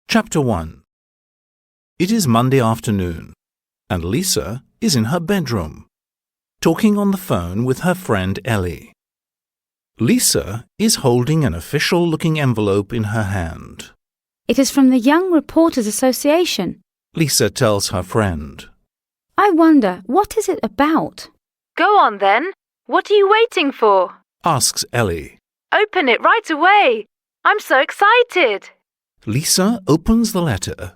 Chapter 1. It is Monday afternoon, and Lisa is in her bedroom, talking on the phone with her friend Ellie. Lisa is holding an official-looking envelope in her hand. It is from the Young Reporters Association. Lisa tells her friend. I wonder, what is it about? Go on then. What are you waiting for? Asks Ellie. Open it right away. I'm so excited. Lisa opens the letter.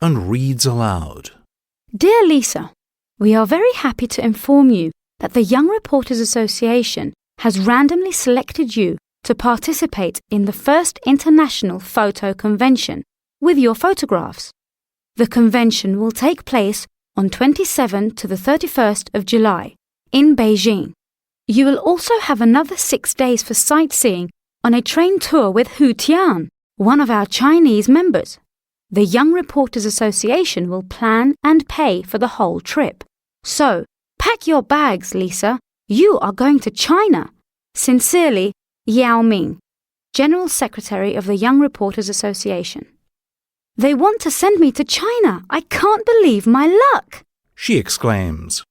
And reads aloud. Dear Lisa, we are very happy to inform you that the Young Reporters Association has randomly selected you to participate in the first International Photo Convention with your photographs. The convention will take place on 27 to the 31st of July in Beijing. You will also have another 6 days for sightseeing on a train tour with Hu Tian, one of our Chinese members. The Young Reporters Association will plan and pay for the whole trip. So, pack your bags, Lisa. You are going to China. Sincerely, Yao Ming, General Secretary of the Young Reporters Association. They want to send me to China. I can't believe my luck, She exclaims.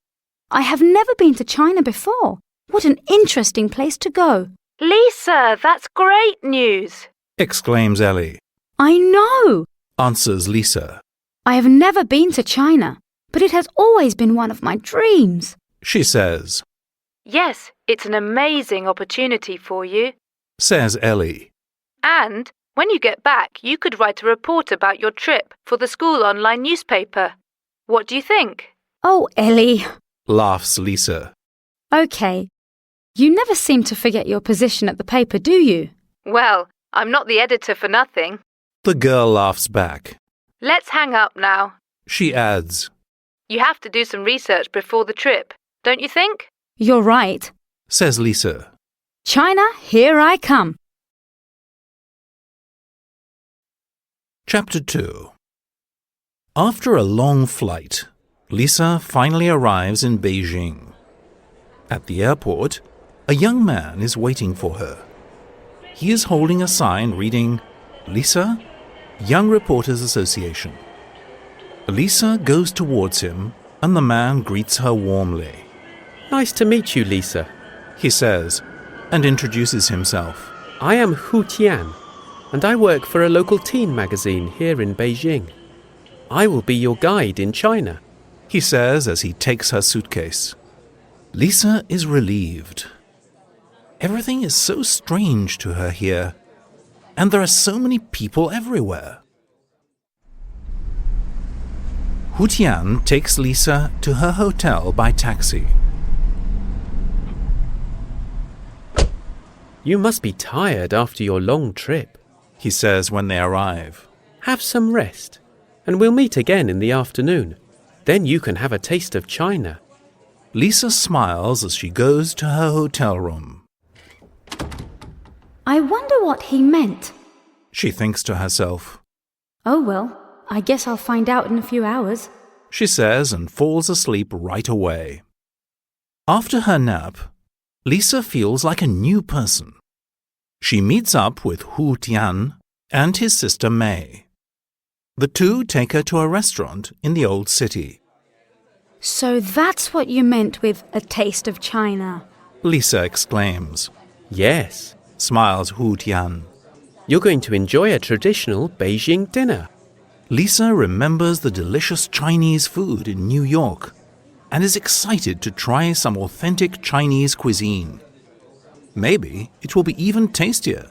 I have never been to China before. What an interesting place to go. Lisa, that's great news. Exclaims Ellie. I know, Answers Lisa. I have never been to China, but it has always been one of my dreams. She says. Yes, it's an amazing opportunity for you. Says Ellie. And when you get back, you could write a report about your trip for the school online newspaper. What do you think? Oh, Ellie. Laughs Lisa. Okay. You never seem to forget your position at the paper, do you? Well, I'm not the editor for nothing. The girl laughs back. Let's hang up now. She adds. You have to do some research before the trip, don't you think? You're right. Says Lisa. China, here I come. Chapter 2. After a long flight, Lisa finally arrives in Beijing. At the airport, a young man is waiting for her. He is holding a sign reading, Lisa, Young Reporters Association. Lisa goes towards him and the man greets her warmly. Nice to meet you, Lisa, He says, and introduces himself. I am Hu Tian, and I work for a local teen magazine here in Beijing. I will be your guide in China. He says as he takes her suitcase. Lisa is relieved. Everything is so strange to her here, and there are so many people everywhere. Hu Tian takes Lisa to her hotel by taxi. You must be tired after your long trip. He says when they arrive. Have some rest, and we'll meet again in the afternoon. Then you can have a taste of China. Lisa smiles as she goes to her hotel room. I wonder what he meant. She thinks to herself. Oh well, I guess I'll find out in a few hours. She says and falls asleep right away. After her nap, Lisa feels like a new person. She meets up with Hu Tian and his sister May. The two take her to a restaurant in the old city. So that's what you meant with a taste of China. Lisa exclaims. Yes, Smiles Hu Tian. you're going to enjoy a traditional Beijing dinner. Lisa remembers the delicious Chinese food in New York and is excited to try some authentic Chinese cuisine. Maybe it will be even tastier.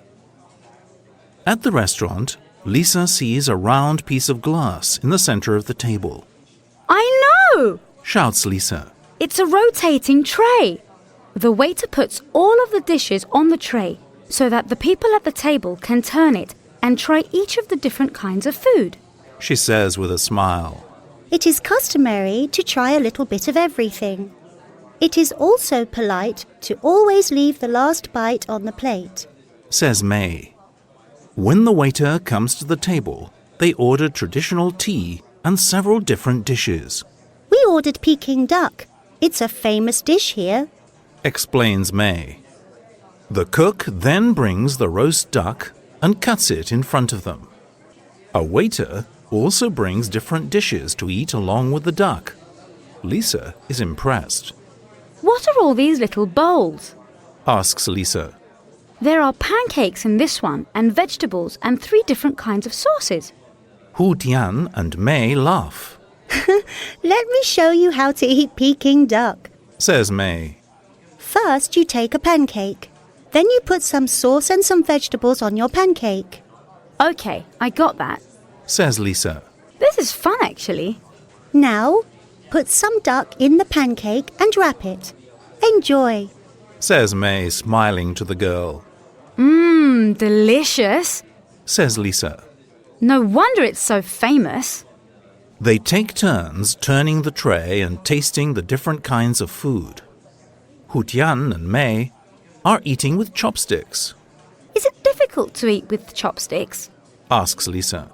At the restaurant, Lisa sees a round piece of glass in the center of the table. I know! Shouts Lisa. It's a rotating tray. The waiter puts all of the dishes on the tray so that the people at the table can turn it and try each of the different kinds of food. She says with a smile. It is customary to try a little bit of everything. It is also polite to always leave the last bite on the plate. Says May. When the waiter comes to the table, they order traditional tea and several different dishes. We ordered Peking duck. It's a famous dish here. Explains May. The cook then brings the roast duck and cuts it in front of them. A waiter also brings different dishes to eat along with the duck. Lisa is impressed. What are all these little bowls? Asks Lisa. There are pancakes in this one and vegetables and 3 different kinds of sauces. Hu Tian and May laugh. Let me show you how to eat Peking duck. Says May. First, you take a pancake. Then you put some sauce and some vegetables on your pancake. OK, I got that. Says Lisa. This is fun, actually. Now, put some duck in the pancake and wrap it. Enjoy. Says May, smiling to the girl. Delicious. Says Lisa. No wonder it's so famous. They take turns turning the tray and tasting the different kinds of food. Hu Tian and May are eating with chopsticks. Is it difficult to eat with chopsticks? Asks Lisa.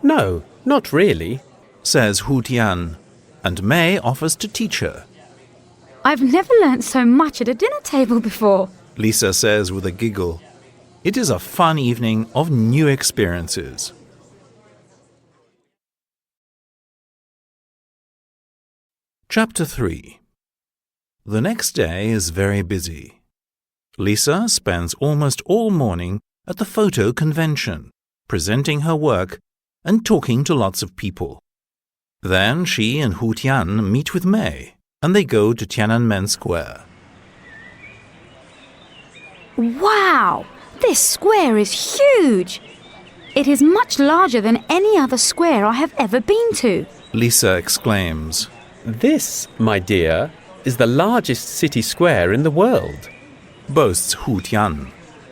No, not really. Says Hu Tian, and May offers to teach her. I've never learnt so much at a dinner table before. Lisa says with a giggle. It is a fun evening of new experiences. Chapter 3. The next day is very busy. Lisa spends almost all morning at the photo convention, presenting her work and talking to lots of people. Then she and Hu Tian meet with May, and they go to Tiananmen Square. Wow! This square is huge! It is much larger than any other square I have ever been to. Lisa exclaims. This, my dear, is the largest city square in the world. Boasts Hu Tian.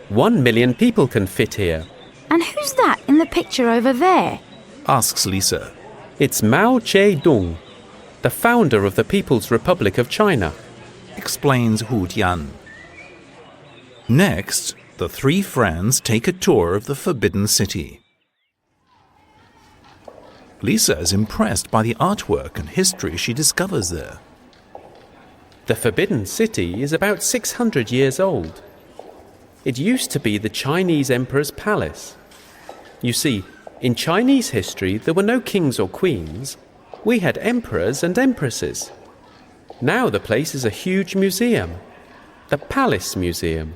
1 million people can fit here. And who's that in the picture over there? Asks Lisa. It's Mao Zedong, the founder of the People's Republic of China. Explains Hu Tian. Next, the 3 friends take a tour of the Forbidden City. Lisa is impressed by the artwork and history she discovers there. The Forbidden City is about 600 years old. It used to be the Chinese emperor's palace. You see, in Chinese history there were no kings or queens. We had emperors and empresses. Now the place is a huge museum, the Palace Museum.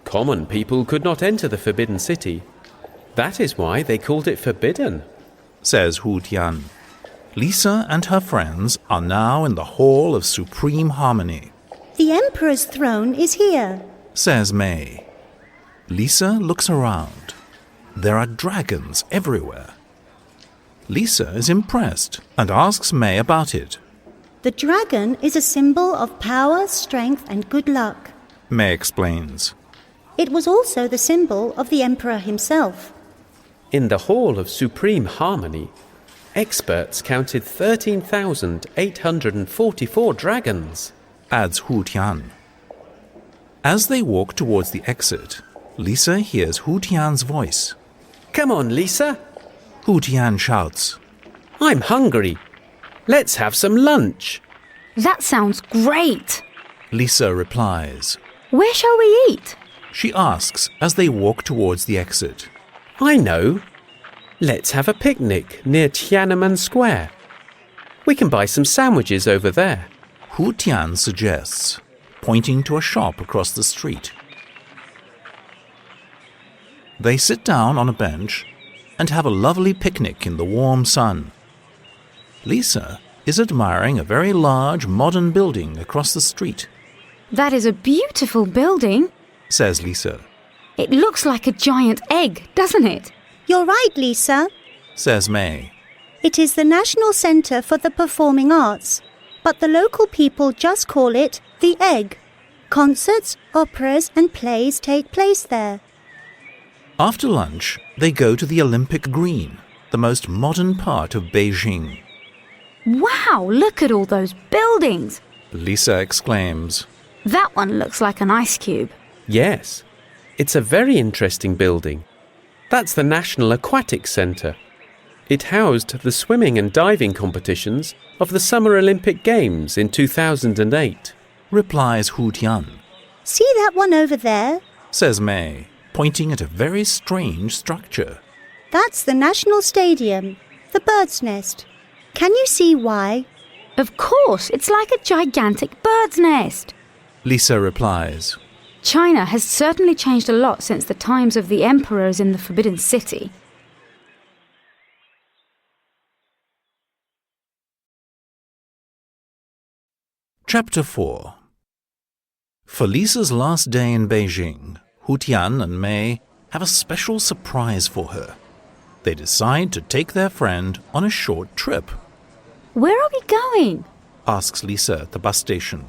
Common people could not enter the Forbidden City. That is why they called it forbidden. Says Hu Tian. Lisa and her friends are now in the Hall of Supreme Harmony. The Emperor's throne is here. Says May. Lisa looks around. There are dragons everywhere. Lisa is impressed and asks May about it. The dragon is a symbol of power, strength, and good luck. May explains. It was also the symbol of the Emperor himself. In the Hall of Supreme Harmony, experts counted 13,844 dragons. Adds Hu Tian. As they walk towards the exit, Lisa hears Hu Tian's voice. Come on, Lisa. Hu Tian shouts. I'm hungry. Let's have some lunch. That sounds great. Lisa replies. Where shall we eat? She asks as they walk towards the exit. I know. Let's have a picnic near Tiananmen Square. We can buy some sandwiches over there. Hu Tian suggests, pointing to a shop across the street. They sit down on a bench and have a lovely picnic in the warm sun. Lisa is admiring a very large modern building across the street. That is a beautiful building, says Lisa. It looks like a giant egg, doesn't it? You're right, Lisa. Says May. It is the National Centre for the Performing Arts, but the local people just call it the Egg. Concerts, operas and plays take place there. After lunch, they go to the Olympic Green, the most modern part of Beijing. Wow, look at all those buildings. Lisa exclaims. That one looks like an ice cube. Yes, it's a very interesting building. That's the National Aquatic Centre. It housed the swimming and diving competitions of the Summer Olympic Games in 2008. Replies Hu Tian. See that one over there? says May, pointing at a very strange structure. That's the National Stadium, the bird's nest. Can you see why? Of course, it's like a gigantic bird's nest. Lisa replies. China has certainly changed a lot since the times of the emperors in the Forbidden City. Chapter 4. For Lisa's last day in Beijing, Hu Tian and May have a special surprise for her. They decide to take their friend on a short trip. Where are we going? Asks Lisa at the bus station.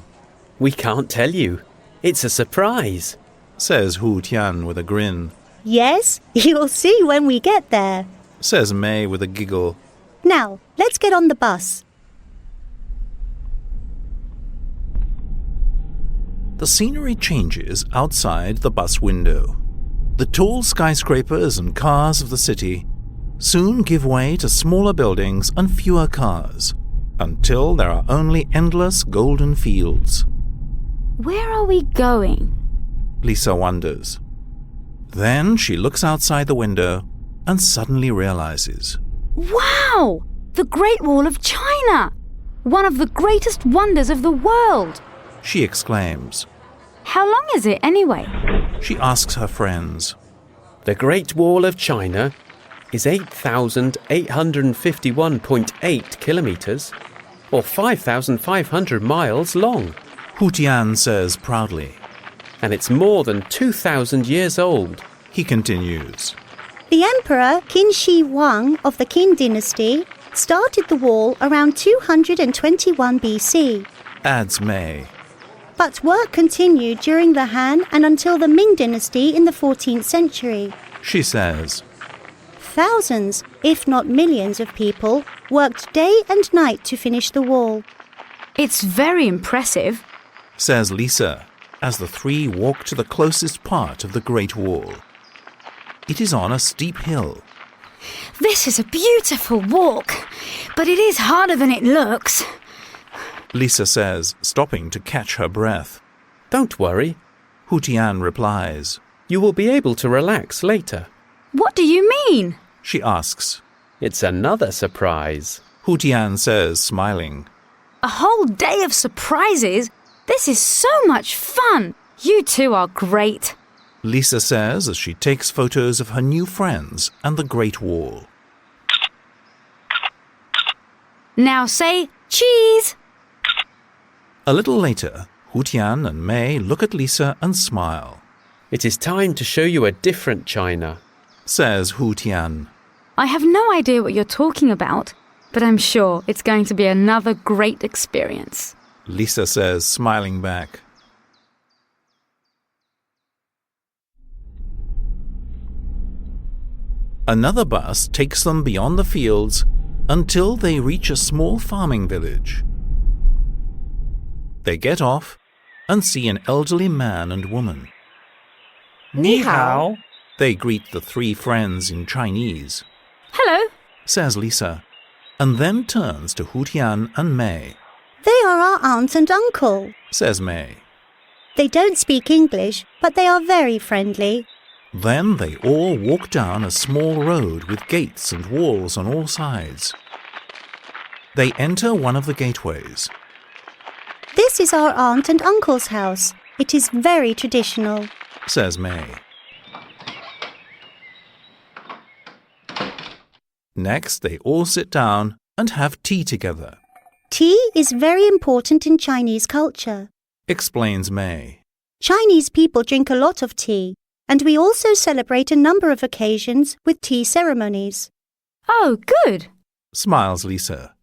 We can't tell you. It's a surprise, Says Hu Tian with a grin. Yes, you'll see when we get there. Says May with a giggle. Now, let's get on the bus. The scenery changes outside the bus window. The tall skyscrapers and cars of the city soon give way to smaller buildings and fewer cars, until there are only endless golden fields. Where are we going? Lisa wonders. Then she looks outside the window and suddenly realizes. Wow! The Great Wall of China! One of the greatest wonders of the world! She exclaims. How long is it anyway? She asks her friends. The Great Wall of China is 8,851.8 kilometers, or 5,500 miles long. Hu Tian says proudly. And it's more than 2,000 years old. He continues. The Emperor Qin Shi Huang of the Qin dynasty started the wall around 221 BC. Adds May. But work continued during the Han and until the Ming dynasty in the 14th century. She says. Thousands, if not millions of people worked day and night to finish the wall. It's very impressive, Says Lisa, as the three walk to the closest part of the Great Wall. It is on a steep hill. This is a beautiful walk, but it is harder than it looks. Lisa says, stopping to catch her breath. Don't worry. Hu Tian replies. You will be able to relax later. What do you mean? She asks. It's another surprise. Hu Tian says, smiling. A whole day of surprises? This is so much fun. You two are great. Lisa says as she takes photos of her new friends and the Great Wall. Now say cheese. A little later, Hu Tian and May look at Lisa and smile. It is time to show you a different China, Says Hu Tian. I have no idea what you're talking about, but I'm sure it's going to be another great experience. Lisa says, smiling back. Another bus takes them beyond the fields until they reach a small farming village. They get off and see an elderly man and woman. Ni hao. They greet the three friends in Chinese, Hello. says Lisa, and then turns to Hu Tian and May, They are our aunt and uncle. says May. They don't speak English, but they are very friendly. Then they all walk down a small road with gates and walls on all sides. They enter one of the gateways. This is our aunt and uncle's house. It is very traditional. Says May. Next, they all sit down and have tea together, Tea is very important in Chinese culture. explains May. Chinese people drink a lot of tea, and we also celebrate a number of occasions with tea ceremonies. Oh, good. Smiles Lisa.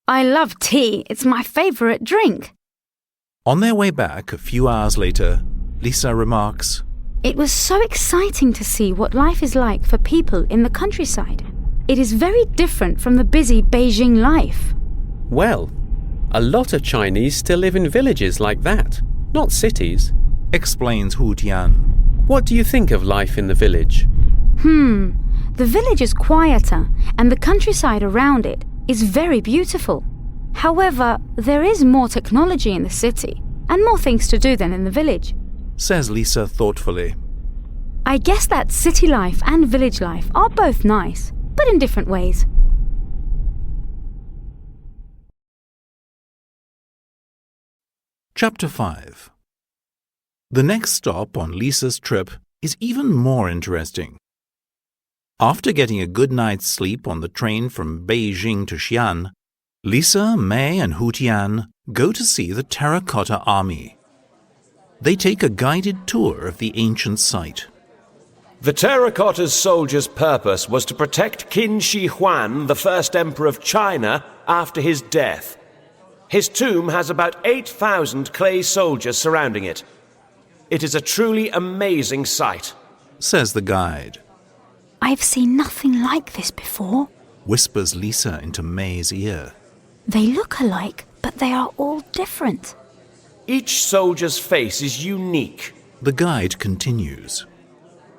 I love tea. It's my favorite drink. On their way back a few hours later, Lisa remarks, It was so exciting to see what life is like for people in the countryside. It is very different from the busy Beijing life. Well, a lot of Chinese still live in villages like that, not cities. explains Hu Tian. What do you think of life in the village? The village is quieter and the countryside around it is very beautiful. However, there is more technology in the city and more things to do than in the village. says Lisa thoughtfully. I guess that city life and village life are both nice, but in different ways. Chapter 5. The next stop on Lisa's trip is even more interesting. After getting a good night's sleep on the train from Beijing to Xi'an, Lisa, May and Hu Tian go to see the Terracotta Army. They take a guided tour of the ancient site. The Terracotta's soldiers' purpose was to protect Qin Shi Huang, the first emperor of China, after his death. His tomb has about 8,000 clay soldiers surrounding it. It is a truly amazing sight, says the guide. I've seen nothing like this before, Whispers Lisa into May's ear. They look alike, but they are all different. Each soldier's face is unique. The guide continues.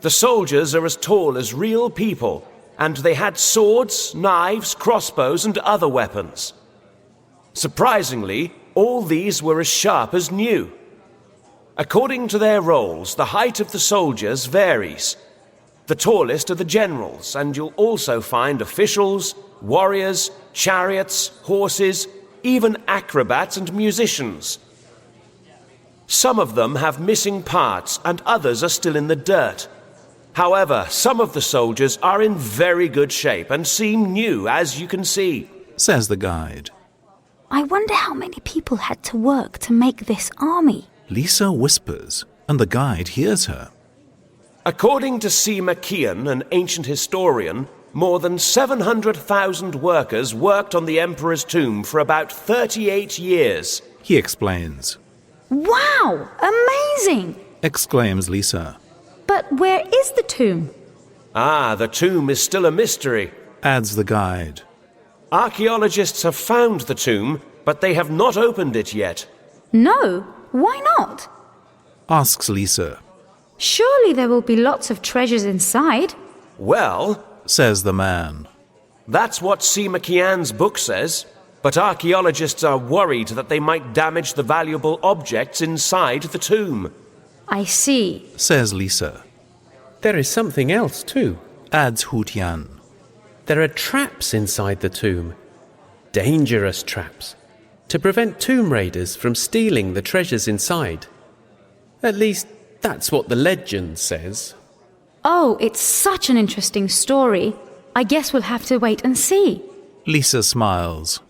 The soldiers are as tall as real people, and they had swords, knives, crossbows, and other weapons. Surprisingly, all these were as sharp as new. According to their roles, the height of the soldiers varies. The tallest are the generals, and you'll also find officials, warriors, chariots, horses, even acrobats and musicians. Some of them have missing parts, and others are still in the dirt. However, some of the soldiers are in very good shape and seem new, as you can see, says the guide. I wonder how many people had to work to make this army. Lisa whispers, and the guide hears her. According to Sima Qian, an ancient historian, more than 700,000 workers worked on the emperor's tomb for about 38 years. He explains. Wow! Amazing! Exclaims Lisa. But where is the tomb? The tomb is still a mystery, adds the guide. Archaeologists have found the tomb, but they have not opened it yet. No, why not? Asks Lisa. Surely there will be lots of treasures inside. Well, says the man. That's what Sima Qian's book says, but archaeologists are worried that they might damage the valuable objects inside the tomb. I see, says Lisa. There is something else too, adds Hu Tian. There are traps inside the tomb. Dangerous traps. To prevent tomb raiders from stealing the treasures inside. At least, that's what the legend says. Oh, it's such an interesting story. I guess we'll have to wait and see. Lisa smiles.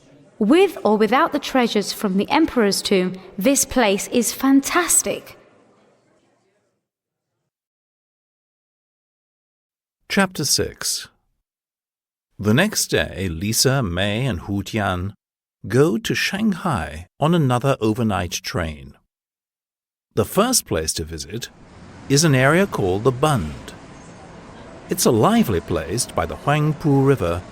With or without the treasures from the emperor's tomb, this place is fantastic. Chapter 6. The next day, Lisa, May and Hu Tian go to Shanghai on another overnight train. The first place to visit is an area called the Bund. It's a lively place by the Huangpu River,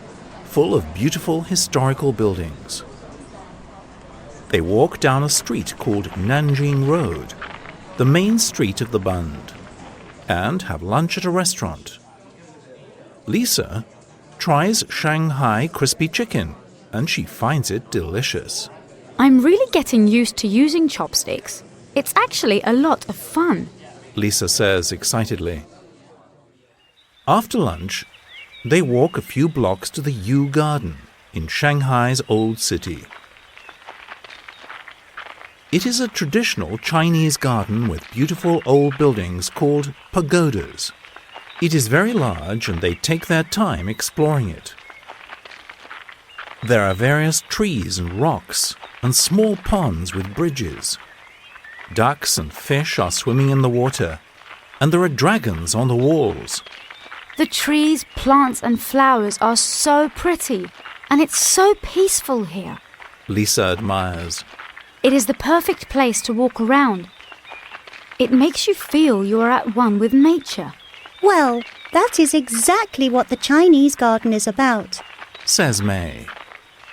full of beautiful historical buildings. They walk down a street called Nanjing Road, the main street of the Bund, and have lunch at a restaurant. Lisa tries Shanghai crispy chicken, and she finds it delicious. I'm really getting used to using chopsticks. It's actually a lot of fun, Lisa says excitedly. After lunch, they walk a few blocks to the Yu Garden in Shanghai's old city. It is a traditional Chinese garden with beautiful old buildings called pagodas. It is very large and they take their time exploring it. There are various trees and rocks and small ponds with bridges. Ducks and fish are swimming in the water, and there are dragons on the walls. The trees, plants and flowers are so pretty, and it's so peaceful here. Lisa admires. It is the perfect place to walk around. It makes you feel you are at one with nature. Well, that is exactly what the Chinese garden is about, says May.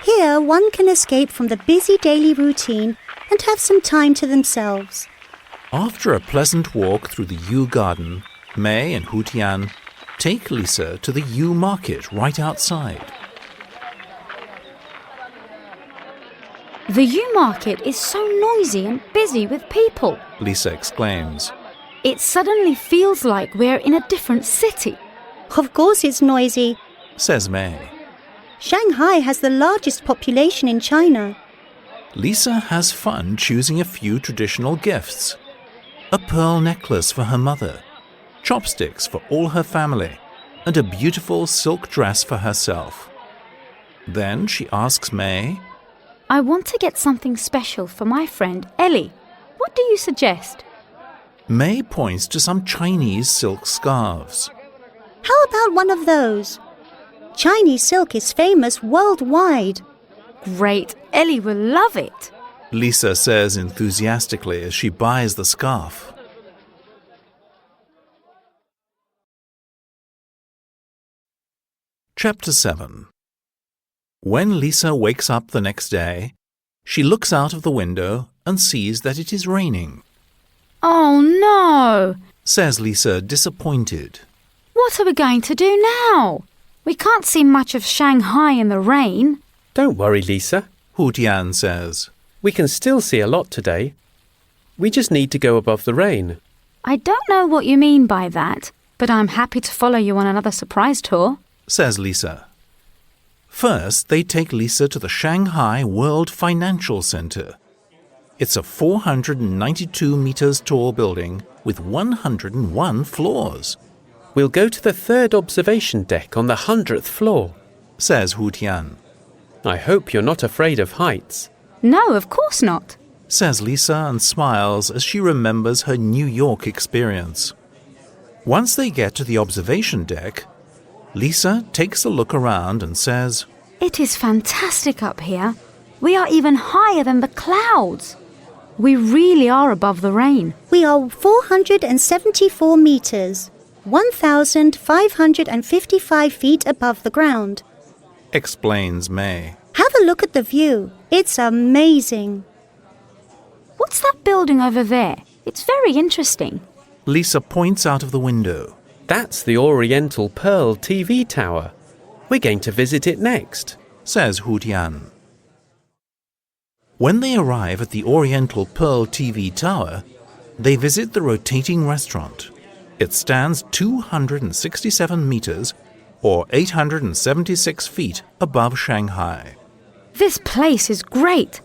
Here one can escape from the busy daily routine and have some time to themselves. After a pleasant walk through the Yu Garden, May and Hu Tian take Lisa to the Yu Market right outside. The Yu Market is so noisy and busy with people, Lisa exclaims. It suddenly feels like we're in a different city. Of course it's noisy. says May. Shanghai has the largest population in China. Lisa has fun choosing a few traditional gifts. A pearl necklace for her mother, chopsticks for all her family, and a beautiful silk dress for herself. Then she asks May, I want to get something special for my friend Ellie. What do you suggest? May points to some Chinese silk scarves. How about one of those? Chinese silk is famous worldwide. Great, Ellie will love it. Lisa says enthusiastically as she buys the scarf. Chapter 7. When Lisa wakes up the next day, she looks out of the window and sees that it is raining. Oh no, Says Lisa, disappointed. what are we going to do now? We can't see much of Shanghai in the rain. Don't worry, Lisa. Hu Tian says. We can still see a lot today. We just need to go above the rain. I don't know what you mean by that, but I'm happy to follow you on another surprise tour. Says Lisa. First, they take Lisa to the Shanghai World Financial Center. It's a 492 meters tall building with 101 floors. We'll go to the third observation deck on the 100th floor, Says Hu Tian. I hope you're not afraid of heights. No, of course not. Says Lisa and smiles as she remembers her New York experience. Once they get to the observation deck, Lisa takes a look around and says, It is fantastic up here. We are even higher than the clouds. We really are above the rain. We are 474 meters, 1,555 feet above the ground. Explains May. Have a look at the view. It's amazing. What's that building over there? It's very interesting. Lisa points out of the window. That's the Oriental Pearl TV tower. We're going to visit it next. Says Hu Tian. When they arrive at the Oriental Pearl TV tower, they visit the rotating restaurant. It stands 267 meters, or 876 feet above Shanghai. This place is great.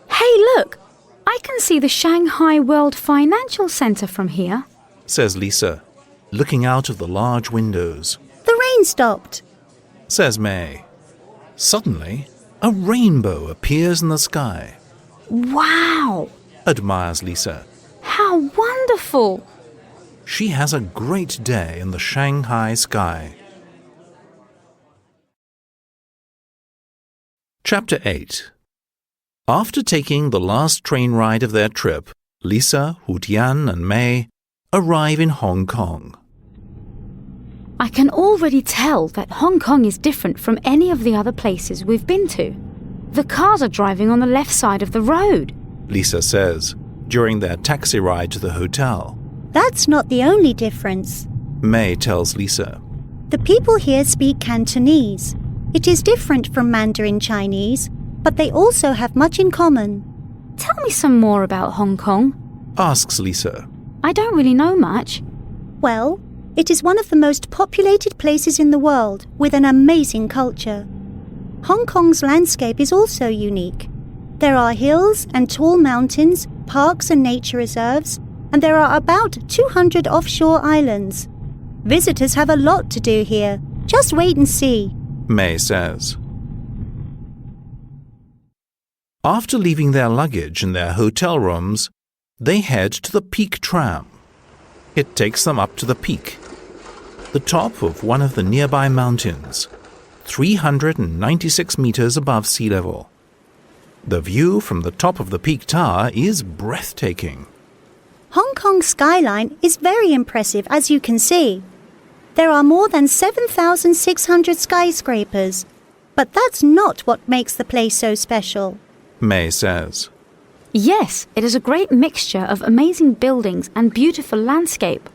Hey, look! I can see the Shanghai World Financial Center from here. Says Lisa, looking out of the large windows. The rain stopped. Says May. Suddenly, a rainbow appears in the sky. Wow! Admires Lisa. How wonderful! She has a great day in the Shanghai sky. Chapter 8. After taking the last train ride of their trip, Lisa, Hu Tian and May arrive in Hong Kong. I can already tell that Hong Kong is different from any of the other places we've been to. The cars are driving on the left side of the road, Lisa says, during their taxi ride to the hotel. That's not the only difference. May tells Lisa. The people here speak Cantonese. It is different from Mandarin Chinese, but they also have much in common. Tell me some more about Hong Kong. Asks Lisa. I don't really know much. Well, it is one of the most populated places in the world with an amazing culture. Hong Kong's landscape is also unique. There are hills and tall mountains, parks and nature reserves, and there are about 200 offshore islands. Visitors have a lot to do here. Just wait and see. May says. After leaving their luggage in their hotel rooms, they head to the Peak Tram. It takes them up to the peak, the top of one of the nearby mountains, 396 meters above sea level. The view from the top of the peak tower is breathtaking. Hong Kong's skyline is very impressive, as you can see. There are more than 7,600 skyscrapers, but that's not what makes the place so special. May says. Yes, it is a great mixture of amazing buildings and beautiful landscape.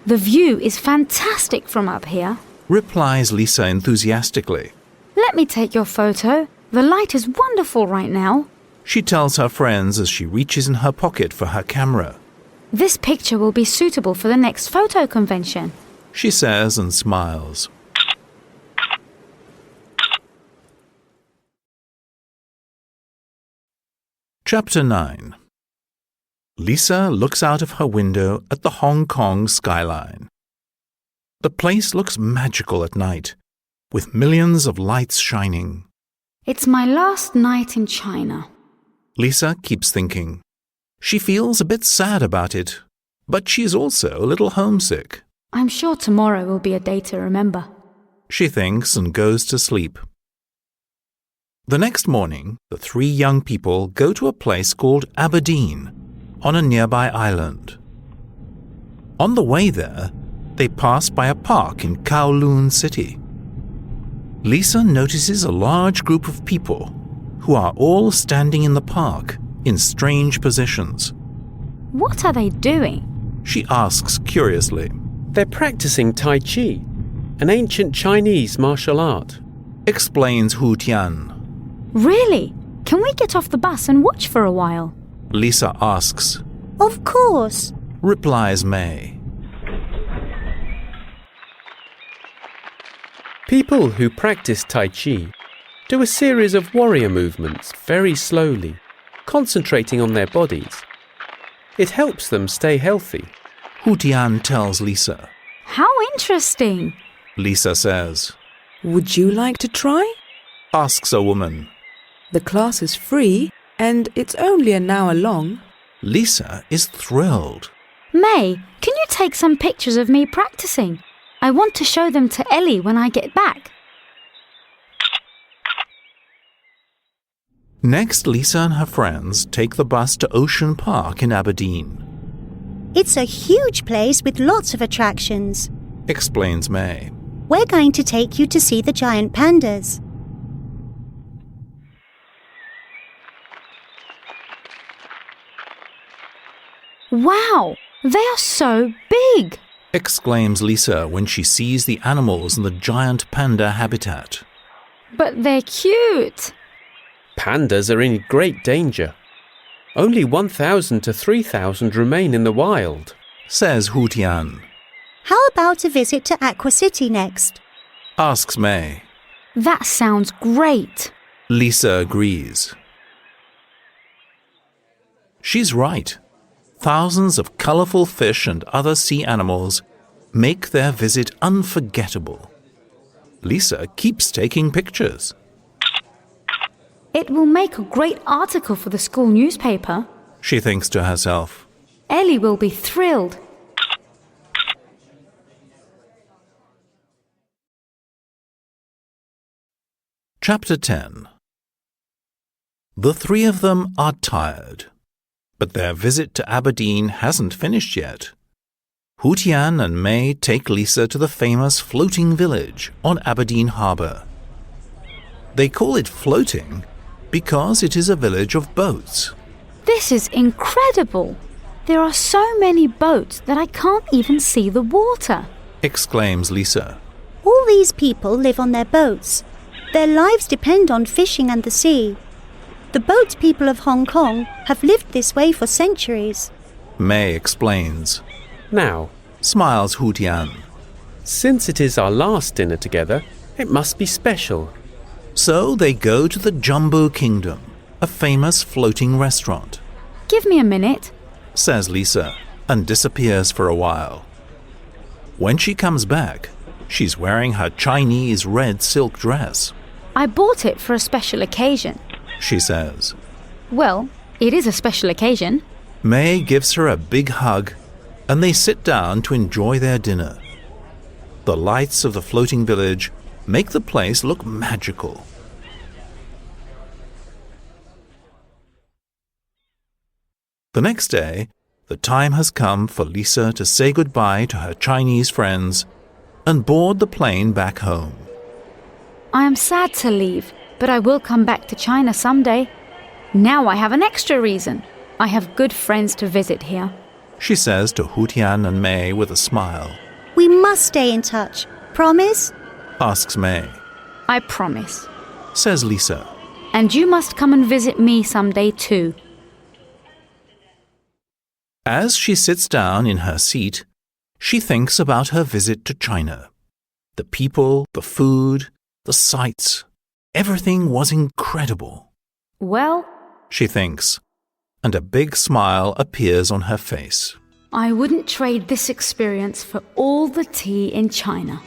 The view is fantastic from up here. Replies Lisa enthusiastically. Let me take your photo. The light is wonderful right now. She tells her friends as she reaches in her pocket for her camera. This picture will be suitable for the next photo convention, she says and smiles. Chapter 9. Lisa looks out of her window at the Hong Kong skyline. The place looks magical at night, with millions of lights shining. It's my last night in China. Lisa keeps thinking. She feels a bit sad about it, but she's also a little homesick. I'm sure tomorrow will be a day to remember. She thinks and goes to sleep. The next morning, the three young people go to a place called Aberdeen, on a nearby island. On the way there, they pass by a park in Kowloon City. Lisa notices a large group of people who are all standing in the park in strange positions. What are they doing? She asks curiously. They're practicing Tai Chi, an ancient Chinese martial art, explains Hu Tian. Really? Can we get off the bus and watch for a while? Lisa asks. Of course, replies May. People who practice Tai Chi do a series of warrior movements very slowly, concentrating on their bodies. It helps them stay healthy. Hu Tian tells Lisa. How interesting, Lisa says. Would you like to try? Asks a woman. The class is free and it's only an hour long. Lisa is thrilled. May, can you take some pictures of me practicing? I want to show them to Ellie when I get back. Next, Lisa and her friends take the bus to Ocean Park in Aberdeen. It's a huge place with lots of attractions, explains May. We're going to take you to see the giant pandas. Wow, they are so big! Exclaims Lisa when she sees the animals in the giant panda habitat. But they're cute! Pandas are in great danger. Only 1,000 to 3,000 remain in the wild, says Hu Tian. How about a visit to Aqua City next? Asks May. That sounds great. Lisa agrees. She's right. Thousands of colourful fish and other sea animals make their visit unforgettable. Lisa keeps taking pictures. It will make a great article for the school newspaper, she thinks to herself. Ellie will be thrilled. Chapter 10. The three of them are tired, but their visit to Aberdeen hasn't finished yet. Hu Tian and May take Lisa to the famous floating village on Aberdeen Harbour. They call it floating because it is a village of boats. This is incredible! There are so many boats that I can't even see the water, exclaims Lisa. All these people live on their boats. Their lives depend on fishing and the sea. The boat people of Hong Kong have lived this way for centuries. May explains. Now, smiles Hu Tian. Since it is our last dinner together, it must be special. So they go to the Jumbo Kingdom, a famous floating restaurant. Give me a minute, says Lisa, and disappears for a while. When she comes back, she's wearing her Chinese red silk dress. I bought it for a special occasion, she says. Well, it is a special occasion. May gives her a big hug, and they sit down to enjoy their dinner. The lights of the floating village make the place look magical. The next day, the time has come for Lisa to say goodbye to her Chinese friends and board the plane back home. I am sad to leave, but I will come back to China someday. Now I have an extra reason. I have good friends to visit here, she says to Hu Tian and May with a smile. We must stay in touch. Promise? Asks May. I promise, says Lisa. And you must come and visit me someday too. As she sits down in her seat, she thinks about her visit to China. The people, the food, the sights, everything was incredible. Well, She thinks, and a big smile appears on her face. I wouldn't trade this experience for all the tea in China.